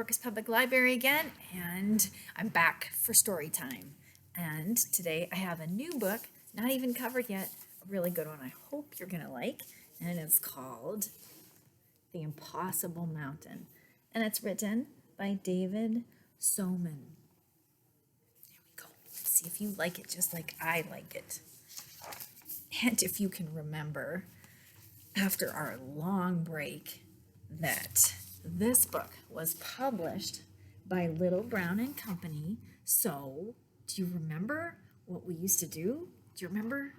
Orcas Public Library again, and I'm back for story time. And today I have a new book, not even covered yet, a really good one I hope you're gonna like, and it's called The Impossible Mountain. And it's written by David Soman. There we go. Let's see if you like it just like I like it. And if you can remember, after our long break, that this book was published by Little Brown and Company. So, do you remember what we used to do? Do you remember?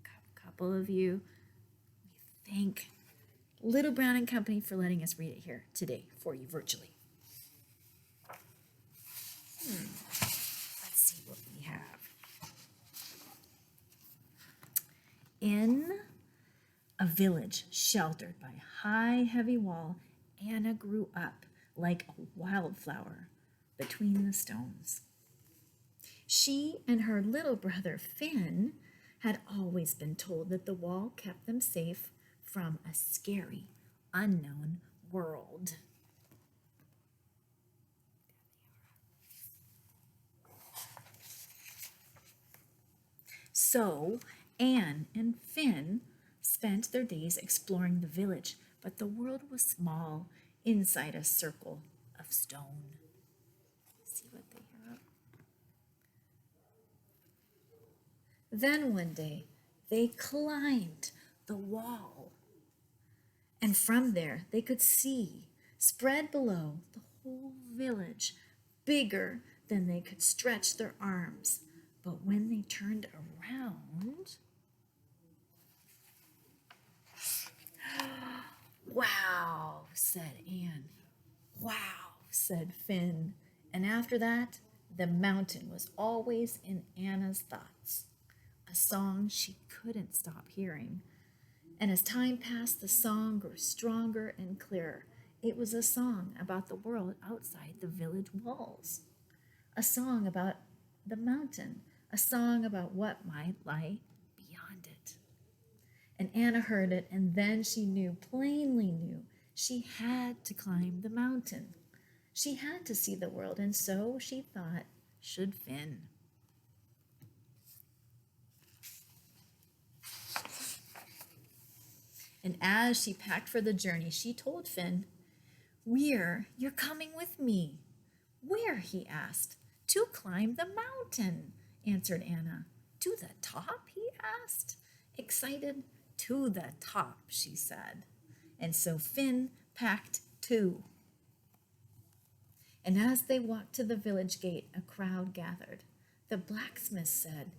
A couple of you. We thank Little Brown and Company for letting us read it here today for you virtually. Let's see what we have. In a village sheltered by a high, heavy wall, Anna grew up like a wildflower between the stones. She and her little brother Finn had always been told that the wall kept them safe from a scary, unknown world. So Anne and Finn spent their days exploring the village, but the world was small inside a circle of stone. See what they have. Then one day, they climbed the wall, and from there they could see, spread below, the whole village, bigger than they could stretch their arms. But when they turned around, "Wow," said Anne. "Wow," said Finn. And after that, the mountain was always in Anna's thoughts, a song she couldn't stop hearing. And as time passed, the song grew stronger and clearer. It was a song about the world outside the village walls, a song about the mountain, a song about what might lie beyond it. And Anna heard it, and then she plainly knew, she had to climb the mountain. She had to see the world, and so she thought, should Finn. And as she packed for the journey, she told Finn, "You're coming with me." "Where?" he asked. "To climb the mountain," answered Anna. "To the top?" he asked. Excited. "To the top," she said. And so Finn packed too. And as they walked to the village gate, a crowd gathered. The blacksmith said,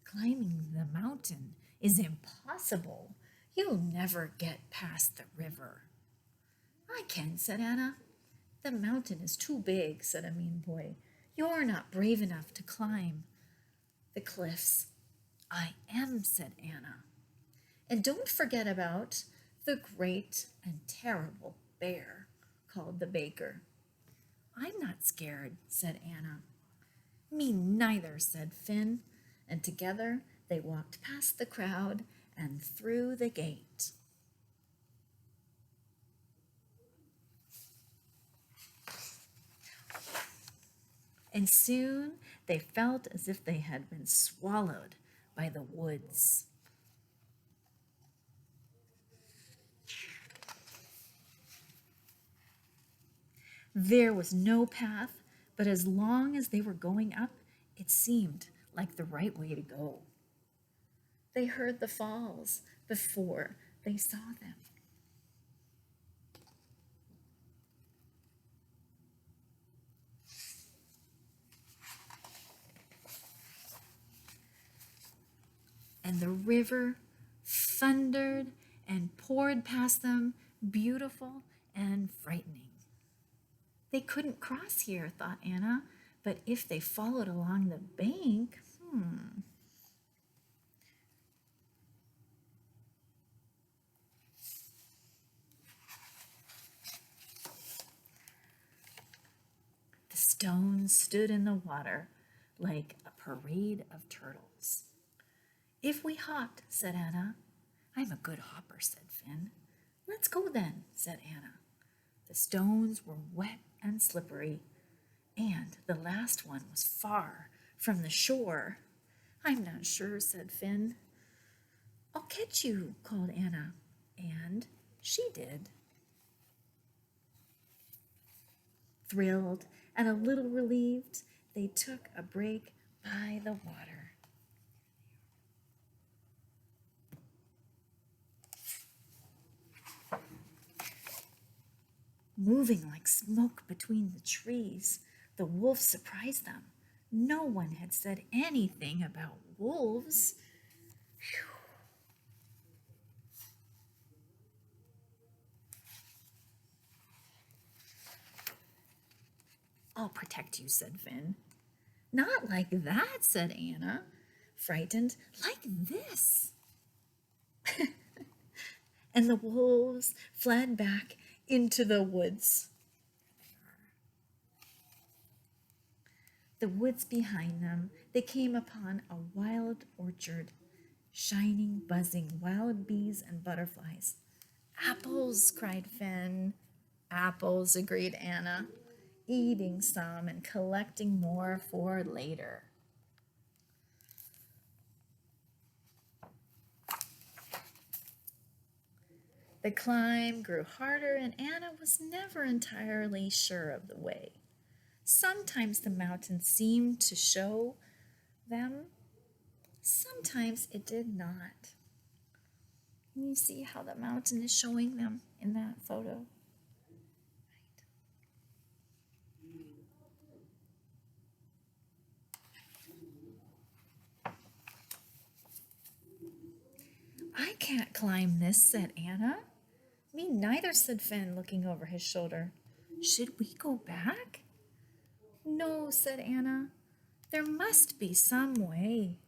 "Climbing the mountain is impossible. You'll never get past the river." "I can," said Anna. "The mountain is too big," said a mean boy. "You're not brave enough to climb the cliffs." "I am," said Anna. "And don't forget about the great and terrible bear," called the baker. "I'm not scared," said Anna. "Me neither," said Finn, and together they walked past the crowd and through the gate. And soon they felt as if they had been swallowed by the woods. There was no path, but as long as they were going up, it seemed like the right way to go. They heard the falls before they saw them. And the river thundered and poured past them, beautiful and frightening. They couldn't cross here, thought Anna, but if they followed along the bank, The stones stood in the water like a parade of turtles. "If we hopped," said Anna. "I'm a good hopper," said Finn. "Let's go then," said Anna. The stones were wet and slippery, and the last one was far from the shore. "I'm not sure," said Finn. "I'll catch you," called Anna, and she did. Thrilled and a little relieved, they took a break by the water. Moving like smoke between the trees, the wolves surprised them. No one had said anything about wolves. Phew. "I'll protect you," said Finn. "Not like that," said Anna, frightened. "Like this." And the wolves fled back into the woods. The woods behind them, they came upon a wild orchard, shining, buzzing, wild bees and butterflies. "Apples," cried Finn. "Apples," agreed Anna, eating some and collecting more for later. The climb grew harder, and Anna was never entirely sure of the way. Sometimes the mountain seemed to show them, sometimes it did not. Can you see how the mountain is showing them in that photo? "I can't climb this," said Anna. "Me neither," said Finn, looking over his shoulder. "Should we go back?" "No," said Anna. "There must be some way."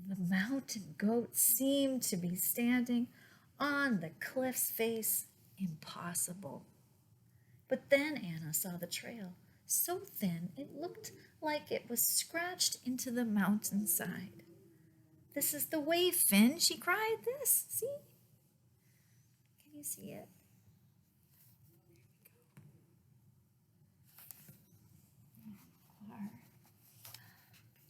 The mountain goat seemed to be standing on the cliff's face. Impossible. But then Anna saw the trail, so thin it looked like it was scratched into the mountainside. "This is the way, Finn," she cried. "This, see? Can you see it?"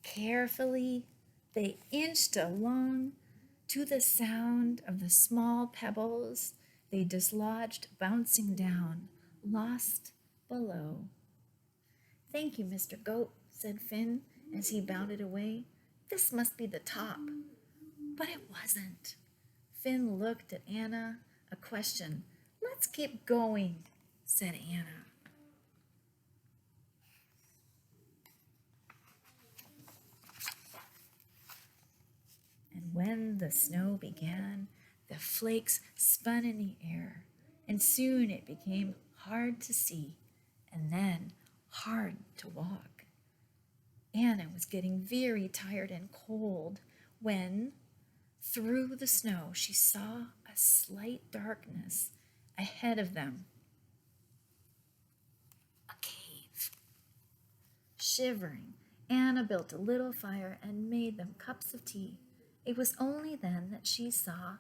Carefully, they inched along to the sound of the small pebbles they dislodged bouncing down, lost below. "Thank you, Mr. Goat," said Finn as he bounded away. "This must be the top." But it wasn't. Finn looked at Anna, a question. "Let's keep going," said Anna. And when the snow began, the flakes spun in the air, and soon it became hard to see, and then hard to walk. Anna was getting very tired and cold when, through the snow, she saw a slight darkness ahead of them. A cave. Shivering, Anna built a little fire and made them cups of tea. It was only then that she saw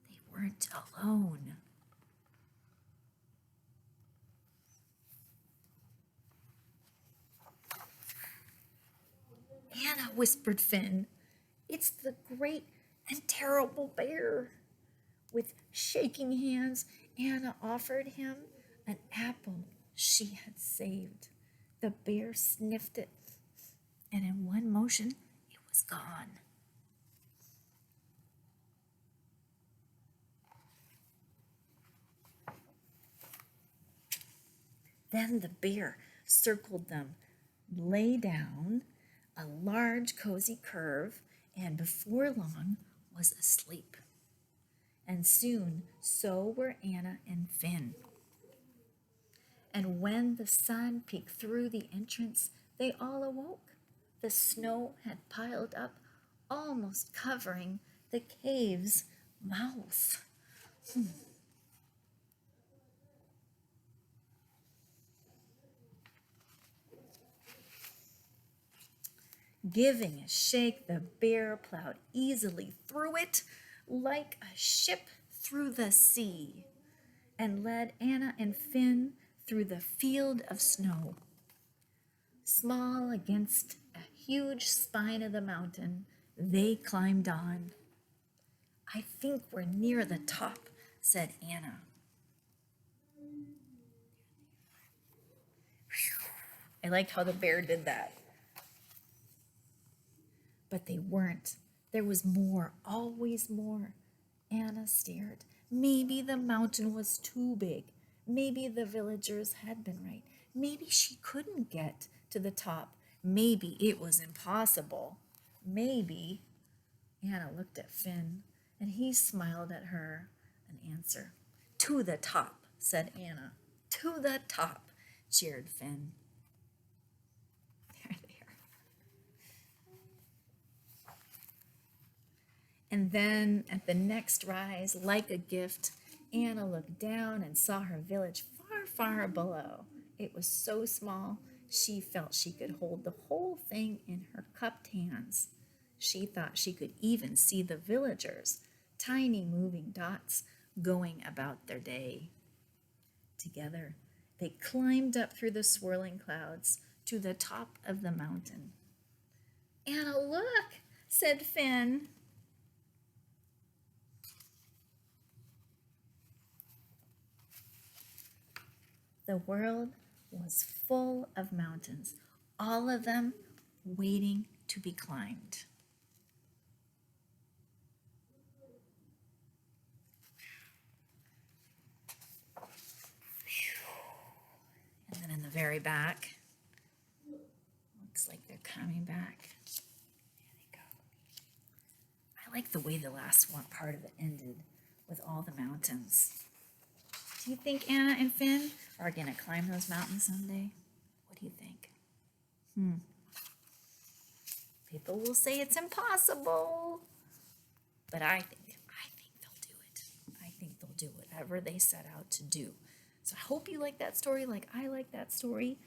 they weren't alone. "Anna," whispered Finn, "it's the great and terrible bear." With shaking hands, Anna offered him an apple she had saved. The bear sniffed it, and in one motion, it was gone. Then the bear circled them, lay down a large cozy curve, and before long was asleep. And soon so were Anna and Finn. And when the sun peeked through the entrance, they all awoke. The snow had piled up, almost covering the cave's mouth. Giving a shake, the bear plowed easily through it like a ship through the sea. and led Anna and Finn through the field of snow. Small against a huge spine of the mountain, they climbed on. "I think we're near the top," said Anna. I like how the bear did that. But they weren't. There was more, always more. Anna stared. Maybe the mountain was too big. Maybe the villagers had been right. Maybe she couldn't get to the top. Maybe it was impossible. Maybe. Anna looked at Finn, and he smiled at her an answer. "To the top," said Anna. "To the top," cheered Finn. There they are. And then at the next rise, like a gift, Anna looked down and saw her village far, far below. It was so small, she felt she could hold the whole thing in her cupped hands. She thought she could even see the villagers, tiny moving dots, going about their day. Together, they climbed up through the swirling clouds to the top of the mountain. "Anna, look," said Finn. The world was full of mountains, all of them waiting to be climbed. And then in the very back, looks like they're coming back. There they go. I like the way the last one part of it ended with all the mountains. Do you think Anna and Finn are going to climb those mountains someday? What do you think? People will say it's impossible, but I think they'll do it. I think they'll do whatever they set out to do. So I hope you like that story like I like that story.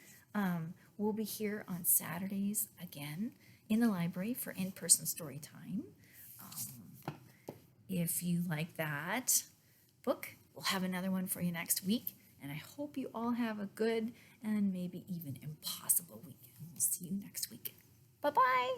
We'll be here on Saturdays again in the library for in-person story time. If you like that book, we'll have another one for you next week. And I hope you all have a good and maybe even impossible weekend. We'll see you next week. Bye-bye.